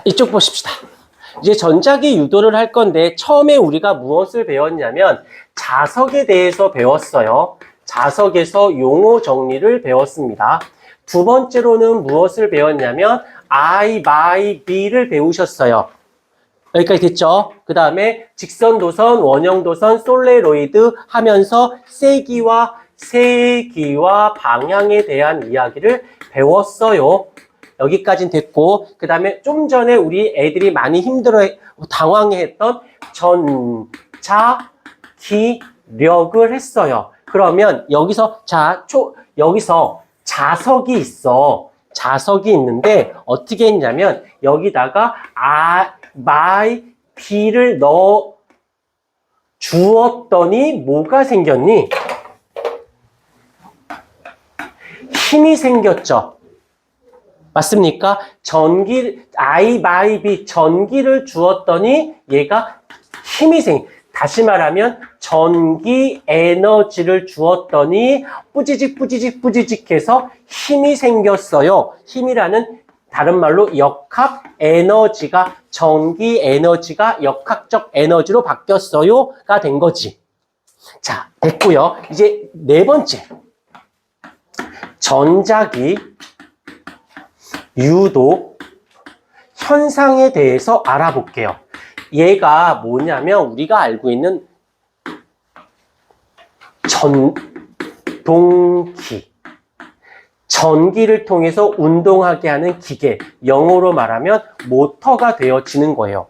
이쪽 보십시다. 이제 전자기 유도를 할 건데 처음에 우리가 무엇을 배웠냐면 자석에 대해서 배웠어요. 자석에서 용어 정리를 배웠습니다. 두 번째로는 무엇을 배웠냐면 I, by, B를 배우셨어요. 여기까지 됐죠? 그 다음에 직선 도선, 원형 도선, 솔레로이드 하면서 세기와 방향에 대한 이야기를 배웠어요. 여기까지는 됐고, 그 다음에 좀 전에 우리 애들이 많이 당황해했던 전자기력을 했어요. 그러면 여기서 여기서 자석이 있어. 자석이 있는데 어떻게 했냐면 여기다가 my, b를 넣어 주었더니 뭐가 생겼니? 힘이 생겼죠. 맞습니까? I, by, b, 전기를 주었더니 얘가 힘이 다시 말하면 전기 에너지를 주었더니 뿌지직 해서 힘이 생겼어요. 힘이라는 다른 말로 역학 에너지가, 전기 에너지가 역학적 에너지로 바뀌었어요가 된 거지. 자, 됐고요. 이제 네 번째. 전자기 유도 현상에 대해서 알아볼게요. 얘가 뭐냐면 우리가 알고 있는 전동기, 전기를 통해서 운동하게 하는 기계, 영어로 말하면 모터가 되어지는 거예요.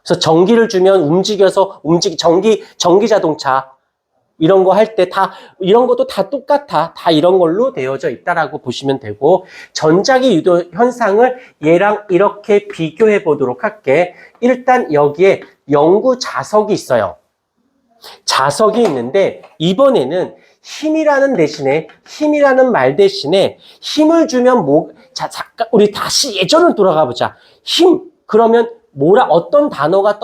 그래서 전기를 주면 움직여서 전기 자동차 이런 거 할 때 이런 것도 다 똑같아. 다 이런 걸로 되어져 있다라고 보시면 되고, 전자기 유도 현상을 얘랑 이렇게 비교해 보도록 할게. 일단 여기에 연구 자석이 있어요. 자석이 있는데 이번에는 힘이라는 말 대신에 힘을 주면 잠깐 우리 다시 예전으로 돌아가 보자. 힘 그러면 어떤 단어가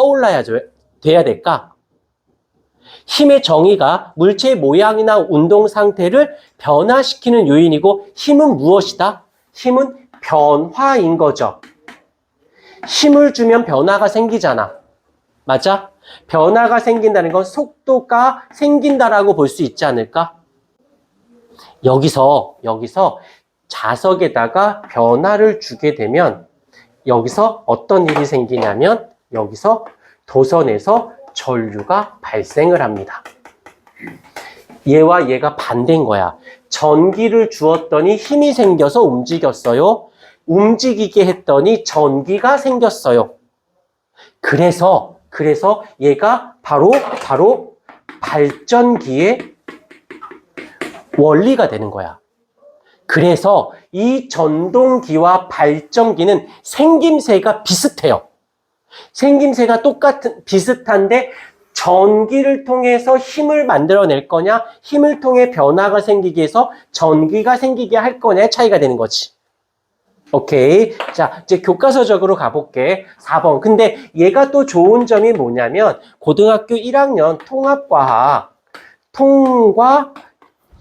돼야 될까? 힘의 정의가 물체의 모양이나 운동 상태를 변화시키는 요인이고, 힘은 무엇이다? 힘은 변화인 거죠. 힘을 주면 변화가 생기잖아. 맞아? 변화가 생긴다는 건 속도가 생긴다라고 볼 수 있지 않을까? 여기서 자석에다가 변화를 주게 되면 여기서 어떤 일이 생기냐면 여기서 도선에서 전류가 발생을 합니다. 얘와 얘가 반대인 거야. 전기를 주었더니 힘이 생겨서 움직였어요. 움직이게 했더니 전기가 생겼어요. 그래서 얘가 바로 발전기의 원리가 되는 거야. 그래서 이 전동기와 발전기는 생김새가 비슷해요. 생김새가 비슷한데 전기를 통해서 힘을 만들어낼 거냐, 힘을 통해 변화가 생기게 해서 전기가 생기게 할 거냐의 차이가 되는 거지. 오케이. 자, 이제 교과서적으로 가볼게. 4번. 근데 얘가 또 좋은 점이 뭐냐면 고등학교 1학년 통합과학 통과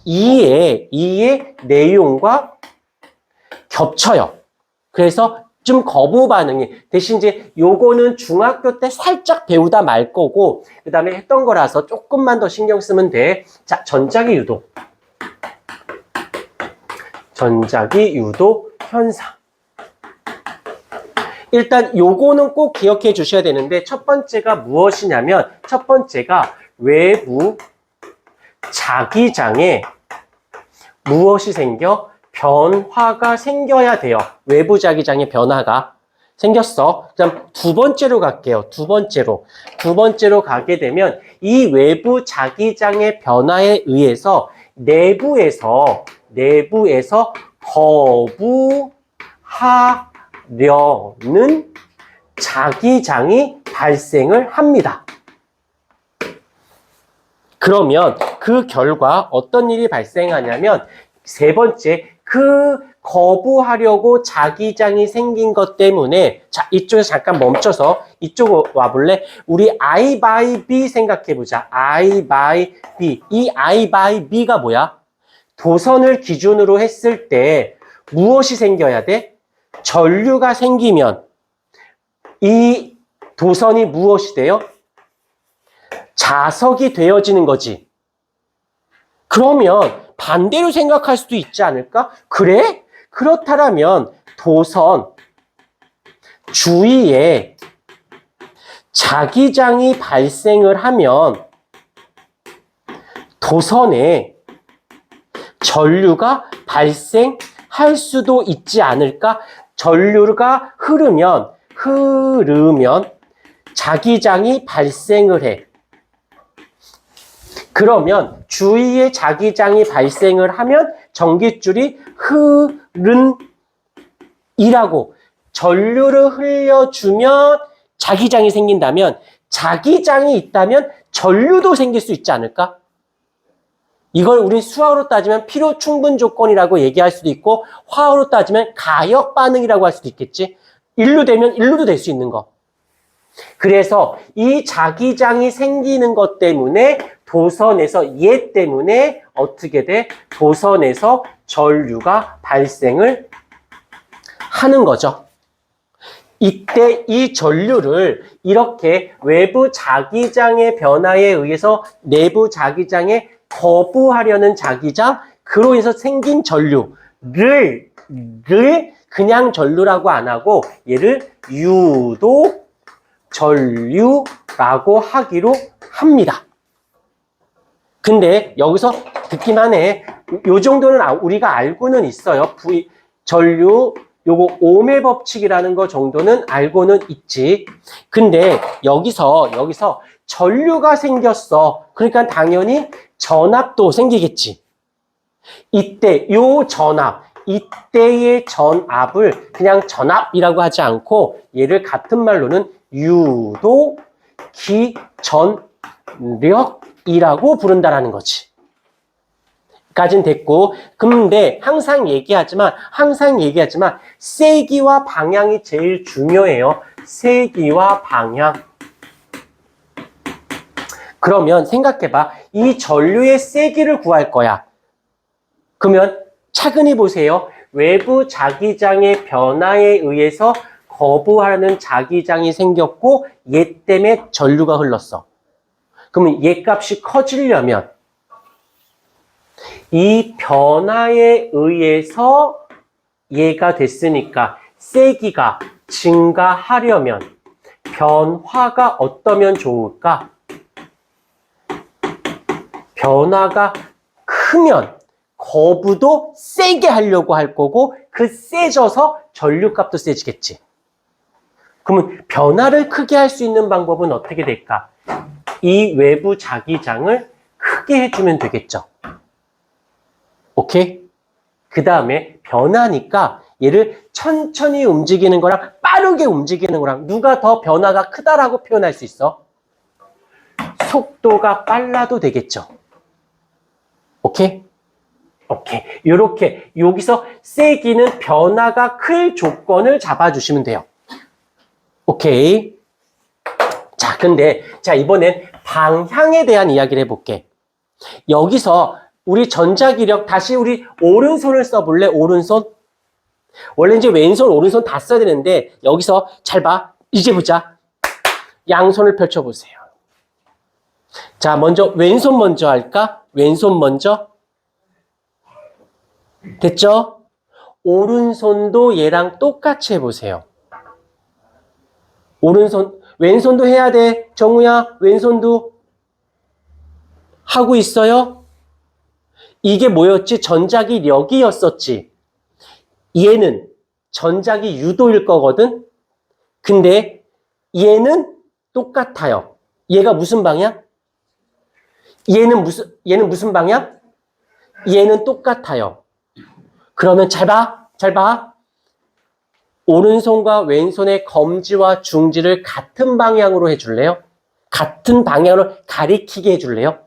2의 내용과 겹쳐요. 그래서 좀 거부 반응이, 대신 이제 요거는 중학교 때 살짝 배우다 말 거고, 그 다음에 했던 거라서 조금만 더 신경 쓰면 돼. 자, 전자기 유도 현상. 일단 요거는 꼭 기억해 주셔야 되는데, 첫 번째가 무엇이냐면, 첫 번째가 외부 자기장에 무엇이 생겨? 변화가 생겨야 돼요. 외부 자기장에 변화가 생겼어. 그럼 두 번째로 갈게요. 두 번째로 가게 되면 이 외부 자기장의 변화에 의해서 내부에서 거부하려는 자기장이 발생을 합니다. 그러면 그 결과 어떤 일이 발생하냐면, 세 번째, 그 거부하려고 자기장이 생긴 것 때문에, 자, 이쪽에서 잠깐 멈춰서 이쪽으로 와볼래? 우리 I by B 생각해보자. I by B. 이 I by B가 뭐야? 도선을 기준으로 했을 때 무엇이 생겨야 돼? 전류가 생기면 이 도선이 무엇이 돼요? 자석이 되어지는 거지. 그러면 반대로 생각할 수도 있지 않을까? 그래? 그렇다면 도선 주위에 자기장이 발생을 하면 도선에 전류가 발생할 수도 있지 않을까? 전류가 흐르면 자기장이 발생을 해. 그러면 주위에 자기장이 발생을 하면 전깃줄이 이라고 전류를 흘려주면 자기장이 생긴다면 자기장이 있다면 전류도 생길 수 있지 않을까? 이걸 우리 수학으로 따지면 필요 충분 조건이라고 얘기할 수도 있고 화학으로 따지면 가역 반응이라고 할 수도 있겠지. 일로 되면 일로도 될 수 있는 거. 그래서 이 자기장이 생기는 것 때문에 도선에서 얘 때문에 어떻게 돼? 도선에서 전류가 발생을 하는 거죠. 이때 이 전류를 이렇게 외부 자기장의 변화에 의해서 내부 자기장에 거부하려는 자기장, 그로 인해서 생긴 전류를 그냥 전류라고 안 하고 얘를 유도 전류라고 하기로 합니다. 근데 여기서 듣기만 해. 요 정도는 우리가 알고는 있어요. 전류 요거 오음의 법칙이라는 거 정도는 알고는 있지. 근데 여기서 전류가 생겼어. 그러니까 당연히 전압도 생기겠지. 이때의 전압을 그냥 전압이라고 하지 않고 얘를 같은 말로는 유도 기전력이라고 부른다라는 거지. 까진 됐고, 근데 항상 얘기하지만 세기와 방향이 제일 중요해요. 세기와 방향. 그러면 생각해봐. 이 전류의 세기를 구할 거야. 그러면 차근히 보세요. 외부 자기장의 변화에 의해서 거부하는 자기장이 생겼고 얘 때문에 전류가 흘렀어. 그러면 얘 값이 커지려면 이 변화에 의해서 얘가 됐으니까 세기가 증가하려면 변화가 어떠면 좋을까? 변화가 크면 거부도 세게 하려고 할 거고 그 세져서 전류값도 세지겠지. 그러면 변화를 크게 할 수 있는 방법은 어떻게 될까? 이 외부 자기장을 크게 해주면 되겠죠. 오케이? 그 다음에 변화니까 얘를 천천히 움직이는 거랑 빠르게 움직이는 거랑 누가 더 변화가 크다라고 표현할 수 있어? 속도가 빨라도 되겠죠. 오케이? 오케이. 요렇게 여기서 세기는 변화가 클 조건을 잡아주시면 돼요. 오케이. 자, 근데 이번엔 방향에 대한 이야기를 해볼게. 여기서 우리 전자기력 다시 우리 오른손을 써볼래? 오른손? 원래 이제 왼손, 오른손 다 써야 되는데 여기서 잘 봐. 이제 보자. 양손을 펼쳐보세요. 자, 먼저 왼손 먼저 할까? 왼손 먼저. 됐죠? 오른손도 얘랑 똑같이 해보세요. 왼손도 해야 돼. 정우야, 왼손도 하고 있어요? 이게 뭐였지? 전자기력이었었지. 얘는 전자기 유도일 거거든? 근데 얘는 똑같아요. 얘가 무슨 방향? 얘는 무슨 방향? 얘는 똑같아요. 그러면 잘 봐. 오른손과 왼손의 검지와 중지를 같은 방향으로 해줄래요? 같은 방향으로 가리키게 해줄래요?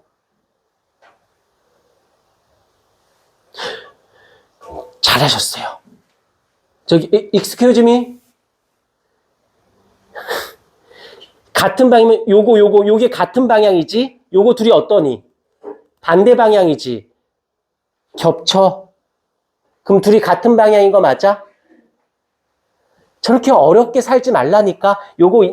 잘하셨어요. 저기, excuse me. 같은 방향이면 요게 같은 방향이지? 요거 둘이 어떠니? 반대 방향이지? 겹쳐. 그럼 둘이 같은 방향인 거 맞아? 저렇게 어렵게 살지 말라니까. 요거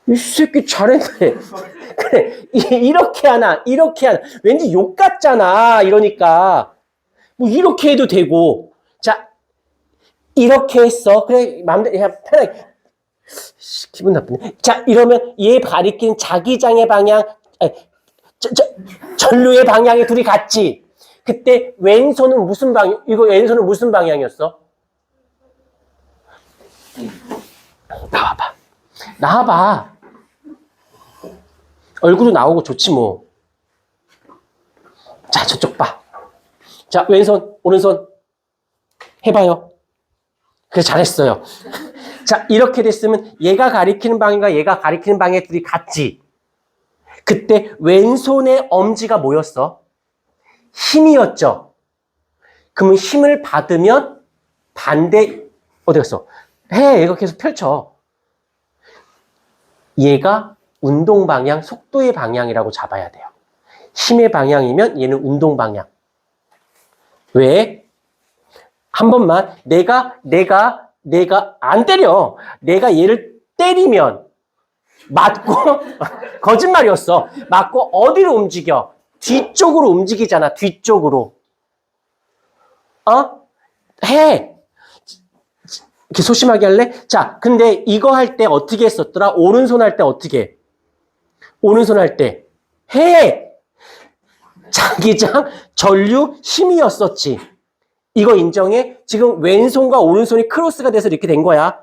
이 새끼 잘했네. 그래, 이렇게 하나, 이렇게 하나. 왠지 욕 같잖아. 이러니까. 뭐, 이렇게 해도 되고. 자, 이렇게 했어. 그래, 마음대로, 그냥 편하게. 기분 나쁘네. 자, 이러면 얘 가리킨 자기장의 방향, 아니, 전류의 방향이 둘이 같지. 그때 왼손은 무슨 방향, 이거 왼손은 무슨 방향이었어? 나와봐. 나와봐. 얼굴도 나오고 좋지 뭐. 자, 저쪽 봐. 자, 왼손, 오른손 해봐요. 그래, 잘했어요. 자, 이렇게 됐으면 얘가 가리키는 방향과 얘가 가리키는 방향 둘이 같지. 그때 왼손의 엄지가 뭐였어? 힘이었죠. 그러면 힘을 받으면 반대, 어디 갔어? 해, 얘가 계속 펼쳐. 얘가 운동 방향, 속도의 방향이라고 잡아야 돼요. 힘의 방향이면 얘는 운동 방향. 왜? 한 번만 내가 안 때려. 내가 얘를 때리면 맞고 거짓말이었어. 맞고 어디로 움직여? 뒤쪽으로 움직이잖아. 뒤쪽으로. 해. 이렇게 소심하게 할래? 자, 근데 이거 할 때 어떻게 했었더라? 오른손 할 때 어떻게 해? 오른손 할 때 해. 자기장, 전류, 힘이었었지. 이거 인정해? 지금 왼손과 오른손이 크로스가 돼서 이렇게 된 거야.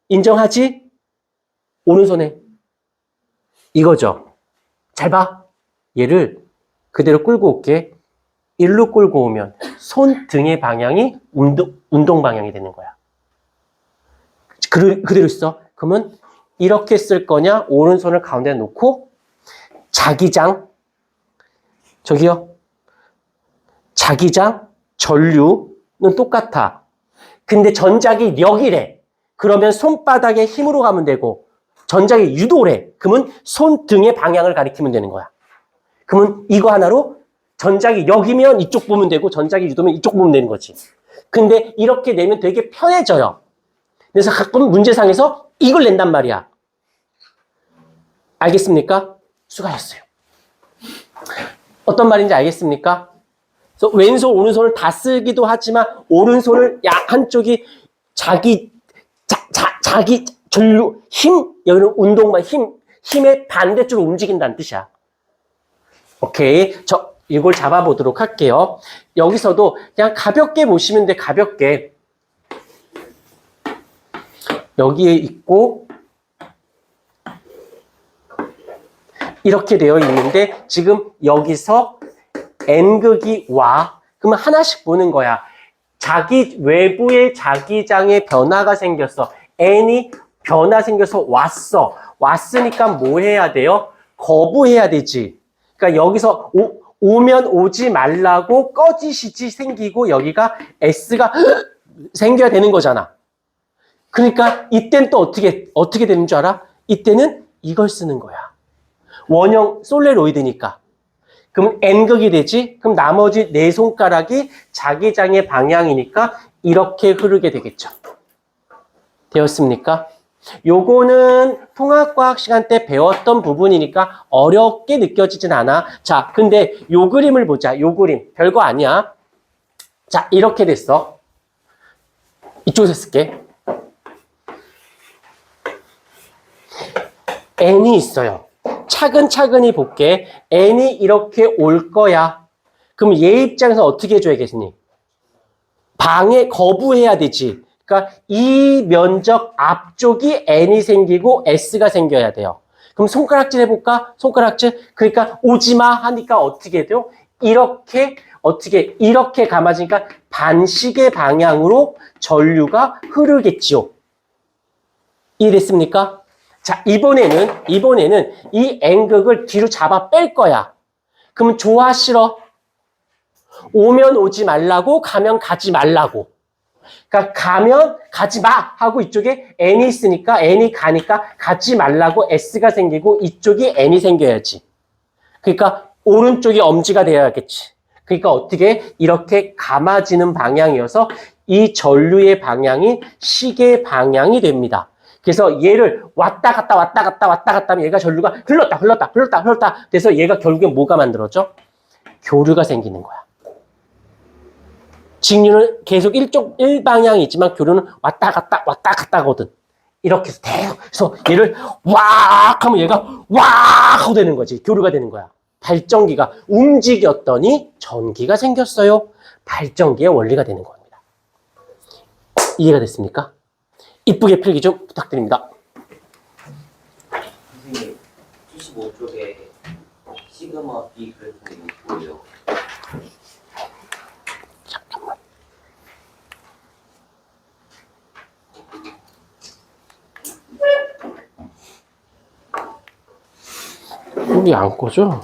인정하지? 오른손에. 이거죠. 잘 봐. 얘를 그대로 끌고 올게. 일로 끌고 오면 손등의 방향이 운동 방향이 되는 거야. 그대로 있어. 그러면 이렇게 쓸 거냐? 오른손을 가운데 놓고 자기장, 저기요. 자기장, 전류는 똑같아. 근데 전자기 력이래. 그러면 손바닥에 힘으로 가면 되고 전자기 유도래. 그러면 손등의 방향을 가리키면 되는 거야. 그러면 이거 하나로 전자기 력이면 이쪽 보면 되고 전자기 유도면 이쪽 보면 되는 거지. 근데 이렇게 내면 되게 편해져요. 그래서 가끔 문제상에서 이걸 낸단 말이야. 알겠습니까? 수고하셨어요. 어떤 말인지 알겠습니까? 그래서 왼손, 오른손을 다 쓰기도 하지만 오른손을 한쪽이 자기 전류, 힘, 여기는 운동만 힘의 반대쪽으로 움직인다는 뜻이야. 오케이. 이걸 잡아보도록 할게요. 여기서도 그냥 가볍게 보시면 돼, 가볍게. 여기에 있고, 이렇게 되어 있는데, 지금 여기서 N극이 와. 그러면 하나씩 보는 거야. 외부의 자기장에 변화가 생겼어. N이 변화 생겨서 왔어. 왔으니까 뭐 해야 돼요? 거부해야 되지. 그러니까 여기서 오면 오지 말라고 꺼지시지 생기고 여기가 S가 생겨야 되는 거잖아. 그러니까 이때는 또 어떻게 되는 줄 알아? 이때는 이걸 쓰는 거야. 원형 솔레로이드니까. 그럼 N극이 되지? 그럼 나머지 네 손가락이 자기장의 방향이니까 이렇게 흐르게 되겠죠. 되었습니까? 요거는 통합과학 시간 때 배웠던 부분이니까 어렵게 느껴지진 않아. 자, 근데 요 그림을 보자. 요 그림. 별거 아니야. 자, 이렇게 됐어. 이쪽에서 쓸게. N이 있어요. 차근차근히 볼게. N이 이렇게 올 거야. 그럼 얘 입장에서 어떻게 해줘야겠니? 거부해야 되지. 그러니까 이 면적 앞쪽이 N이 생기고 S가 생겨야 돼요. 그럼 손가락질 해볼까? 손가락질. 그러니까 오지마 하니까 어떻게 돼요? 이렇게 감아지니까 반식의 방향으로 전류가 흐르겠지요. 이해됐습니까? 자, 이번에는 이 N극을 뒤로 잡아 뺄 거야. 그러면 좋아, 싫어? 오면 오지 말라고, 가면 가지 말라고. 그러니까 가면 가지 마 하고 이쪽에 N이 있으니까 N이 가니까 가지 말라고 S가 생기고 이쪽이 N이 생겨야지. 그러니까 오른쪽이 엄지가 되어야겠지. 그러니까 어떻게 이렇게 감아지는 방향이어서 이 전류의 방향이 시계 방향이 됩니다. 그래서 얘를 왔다 갔다 왔다 갔다 왔다 갔다 하면 얘가 전류가 흘렀다. 그래서 얘가 결국엔 뭐가 만들어져? 교류가 생기는 거야. 직류는 계속 일방향이 있지만 교류는 왔다 갔다 하거든. 이렇게 해서 그래서 얘를 왁 하면 얘가 왁 하고 되는 거지. 교류가 되는 거야. 발전기가 움직였더니 전기가 생겼어요. 발전기의 원리가 되는 겁니다. 이해가 됐습니까? 이쁘게 필기 좀 부탁드립니다. 선생님, 75쪽에 시그마 B 그래프는 뭐예요? 잠깐만. 우리 안 꺼져?